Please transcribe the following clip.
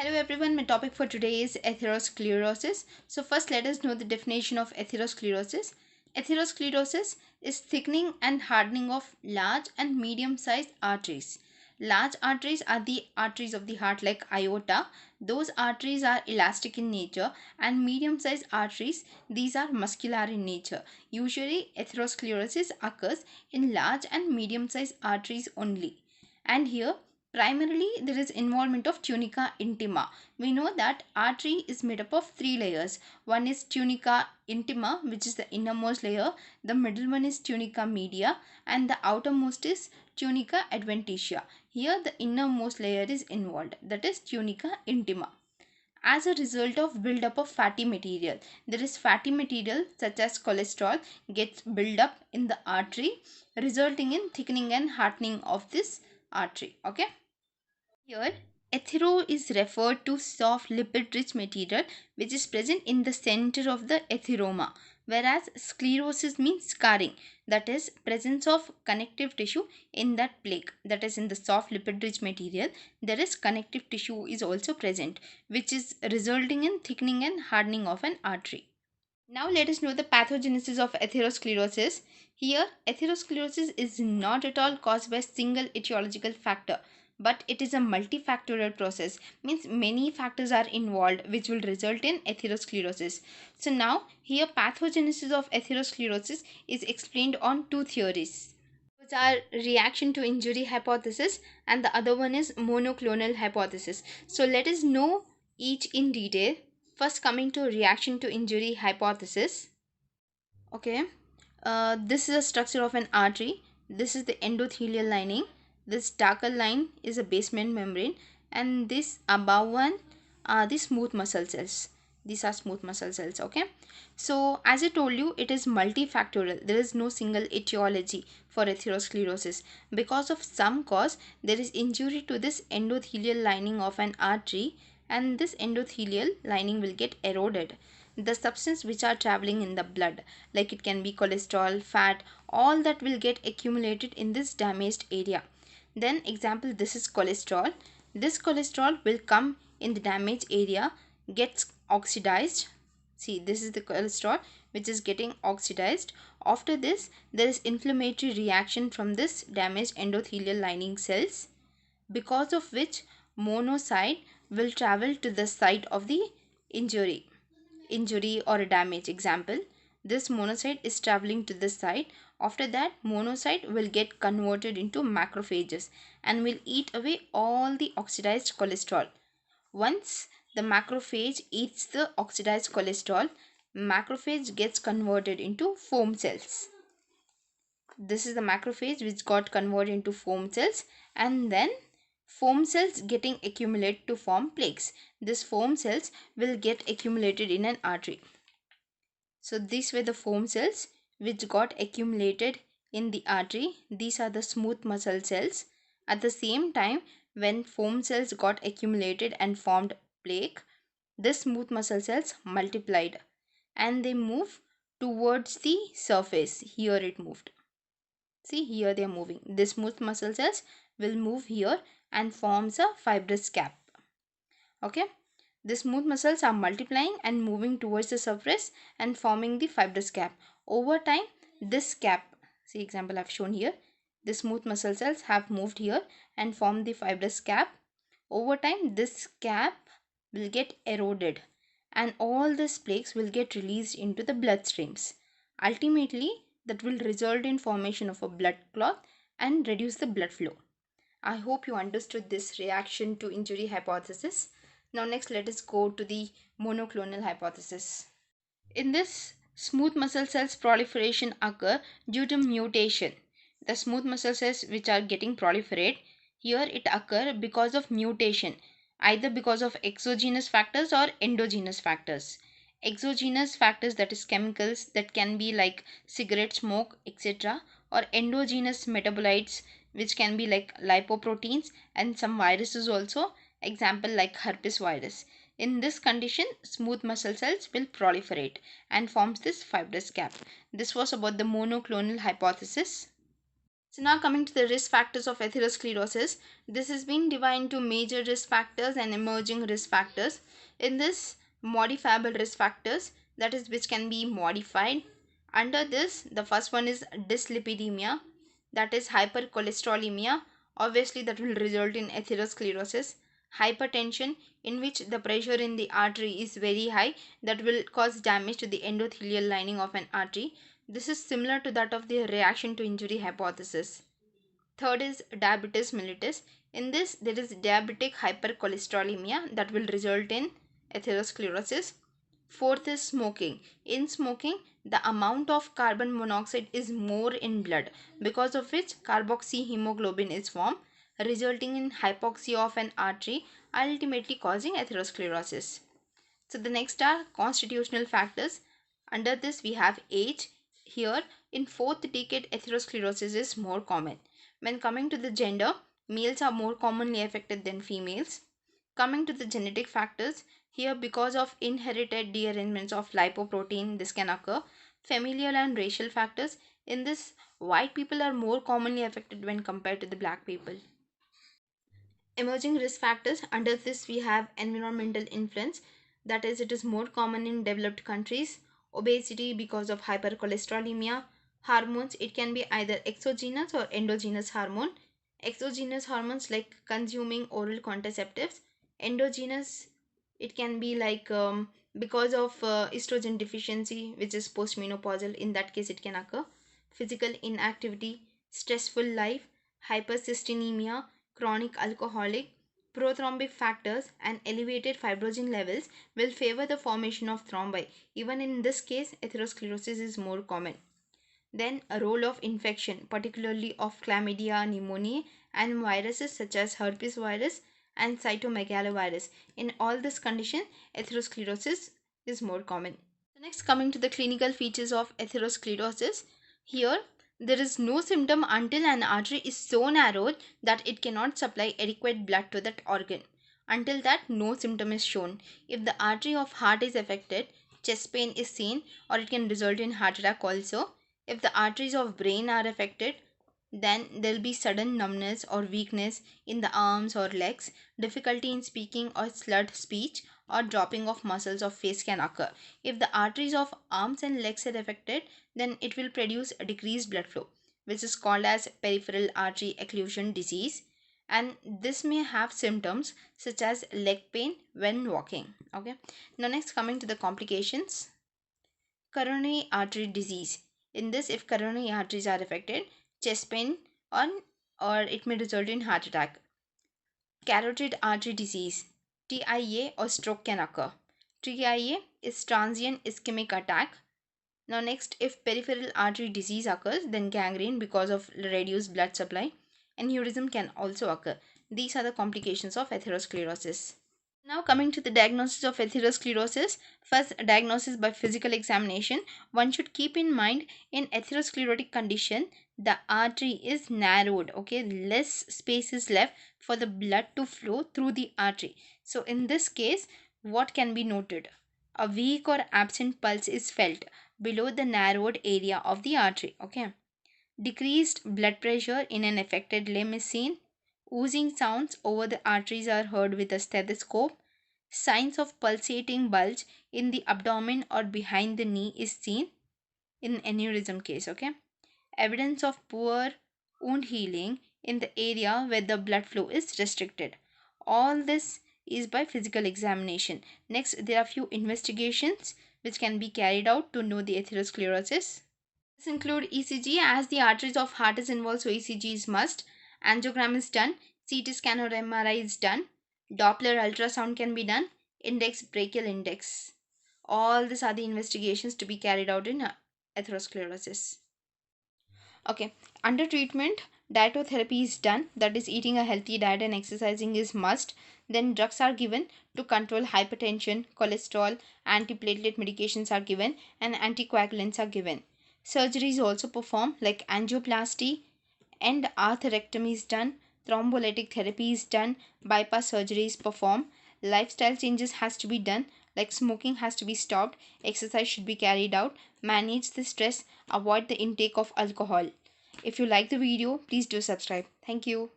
Hello everyone, my topic for today is atherosclerosis. So first let us know the definition of atherosclerosis. Atherosclerosis is thickening and hardening of large and medium sized arteries. Large arteries are the arteries of the heart like aorta. Those arteries are elastic in nature, and medium sized arteries, these are muscular in nature. Usually atherosclerosis occurs in large and medium sized arteries only. And here primarily there is involvement of tunica intima. We know that artery is made up of three layers. One is tunica intima, which is the innermost layer. The middle one is tunica media, and the outermost is tunica adventitia. Here the innermost layer is involved, that is tunica intima. As a result of buildup of fatty material, there is fatty material such as cholesterol gets built up in the artery, resulting in thickening and hardening of this artery. Okay. Here, athero is referred to soft lipid-rich material which is present in the center of the atheroma, whereas sclerosis means scarring, that is presence of connective tissue in that plaque, that is in the soft lipid-rich material. There is connective tissue is also present, which is resulting in thickening and hardening of an artery. Now let us know the pathogenesis of atherosclerosis. Here, atherosclerosis is not at all caused by a single etiological factor, but it is a multifactorial process. Means many factors are involved which will result in atherosclerosis. So now here pathogenesis of atherosclerosis is explained on two theories. Those are reaction to injury hypothesis and the other one is monoclonal hypothesis. So let us know each in detail. First, coming to reaction to injury hypothesis. Okay, this is a structure of an artery. This is the endothelial lining. This darker line is a basement membrane, and this above one are the smooth muscle cells. These are smooth muscle cells. Okay, so as I told you, it is multifactorial. There is no single etiology for atherosclerosis. Because of some cause, there is injury to this endothelial lining of an artery, and this endothelial lining will get eroded. The substance which are traveling in the blood, like it can be cholesterol, fat, all that will get accumulated in this damaged area. Then example, this is cholesterol. This cholesterol will come in the damaged area, gets oxidized. See, this is the cholesterol which is getting oxidized. After this, there is inflammatory reaction from this damaged endothelial lining cells, because of which monocyte will travel to the site of the injury or damage. Example, this monocyte is traveling to this site. After that, monocyte will get converted into macrophages and will eat away all the oxidized cholesterol. Once the macrophage eats the oxidized cholesterol, macrophage gets converted into foam cells. This is the macrophage which got converted into foam cells, and then foam cells getting accumulated to form plaques. This foam cells will get accumulated in an artery. So these were the foam cells which got accumulated in the artery. These are the smooth muscle cells. At the same time, when foam cells got accumulated and formed plaque, the smooth muscle cells multiplied and they move towards the surface. Here it moved. See, here they are moving. The smooth muscle cells will move here and forms a fibrous cap. Okay, the smooth muscles are multiplying and moving towards the surface and forming the fibrous cap. Over time, this cap, see example I have shown here, the smooth muscle cells have moved here and formed the fibrous cap. Over time, this cap will get eroded and all these plaques will get released into the bloodstreams. Ultimately, that will result in formation of a blood clot and reduce the blood flow. I hope you understood this reaction to injury hypothesis. Now next let us go to the monoclonal hypothesis. In this, smooth muscle cells proliferation occur due to mutation. The smooth muscle cells which are getting proliferate, here it occur because of mutation, either because of exogenous factors or endogenous factors. Exogenous factors, that is chemicals that can be like cigarette smoke, etc., or endogenous metabolites which can be like lipoproteins and some viruses also, example like herpes virus. In this condition, smooth muscle cells will proliferate and forms this fibrous cap. This was about the monoclonal hypothesis. So now coming to the risk factors of atherosclerosis, this has been divided into major risk factors and emerging risk factors. In this, modifiable risk factors, that is which can be modified. Under this, the first one is dyslipidemia, that is hypercholesterolemia, obviously that will result in atherosclerosis. Hypertension, in which the pressure in the artery is very high, that will cause damage to the endothelial lining of an artery. This is similar to that of the reaction to injury hypothesis. Third is diabetes mellitus. In this, there is diabetic hypercholesterolemia that will result in atherosclerosis. Fourth is smoking. In smoking, the amount of carbon monoxide is more in blood, because of which carboxyhemoglobin is formed, resulting in hypoxia of an artery, ultimately causing atherosclerosis. So the next are constitutional factors. Under this we have age. Here in fourth decade atherosclerosis is more common. When coming to the gender, males are more commonly affected than females. Coming to the genetic factors, here because of inherited dearrangements of lipoprotein this can occur. Familial and racial factors, in this white people are more commonly affected when compared to the black people. Emerging risk factors, under this we have environmental influence, that is it is more common in developed countries. Obesity because of hypercholesterolemia. Hormones, it can be either exogenous or endogenous hormone. Exogenous hormones like consuming oral contraceptives. Endogenous, it can be like because of estrogen deficiency which is postmenopausal, in that case it can occur. Physical inactivity, stressful life, hypercystinemia, chronic alcoholic, prothrombic factors, and elevated fibrogen levels will favor the formation of thrombi. Even in this case, atherosclerosis is more common. Then a role of infection, particularly of chlamydia, pneumonia, and viruses such as herpes virus and cytomegalovirus. In all this condition, atherosclerosis is more common. The next, coming to the clinical features of atherosclerosis. Here, there is no symptom until an artery is so narrowed that it cannot supply adequate blood to that organ. Until that, no symptom is shown. If the artery of heart is affected, chest pain is seen, or it can result in heart attack also. If the arteries of brain are affected, then there will be sudden numbness or weakness in the arms or legs, difficulty in speaking or slurred speech, or dropping of muscles of face can occur. If the arteries of arms and legs are affected, then it will produce a decreased blood flow, which is called as peripheral artery occlusion disease. And this may have symptoms such as leg pain when walking. Okay. Now next, coming to the complications. Coronary artery disease. In this, if coronary arteries are affected, chest pain or it may result in heart attack. Carotid artery disease, TIA, or stroke can occur. TIA is transient ischemic attack. Now next, if peripheral artery disease occurs, then gangrene because of reduced blood supply. Aneurysm can also occur. These are the complications of atherosclerosis. Now coming to the diagnosis of atherosclerosis. First, diagnosis by physical examination. One should keep in mind, in atherosclerotic condition, the artery is narrowed. Okay, less space is left for the blood to flow through the artery. So in this case, what can be noted? A weak or absent pulse is felt below the narrowed area of the artery. Okay. Decreased blood pressure in an affected limb is seen. Oozing sounds over the arteries are heard with a stethoscope. Signs of pulsating bulge in the abdomen or behind the knee is seen in aneurysm case. Okay. Evidence of poor wound healing in the area where the blood flow is restricted. All this is by physical examination. Next, there are few investigations which can be carried out to know the atherosclerosis. This include ECG, as the arteries of heart is involved, so ECG is must. Angiogram is done. CT scan or MRI is done. Doppler ultrasound can be done. Index brachial index. All these are the investigations to be carried out in atherosclerosis. Okay, under treatment, dietotherapy is done, that is eating a healthy diet and exercising is must. Then drugs are given to control hypertension, cholesterol, antiplatelet medications are given, and anticoagulants are given. Surgery is also performed like angioplasty and atherectomy is done, thrombolytic therapy is done, bypass surgery is performed. Lifestyle changes has to be done, like smoking has to be stopped, exercise should be carried out, manage the stress, avoid the intake of alcohol. If you like the video, please do subscribe. Thank you.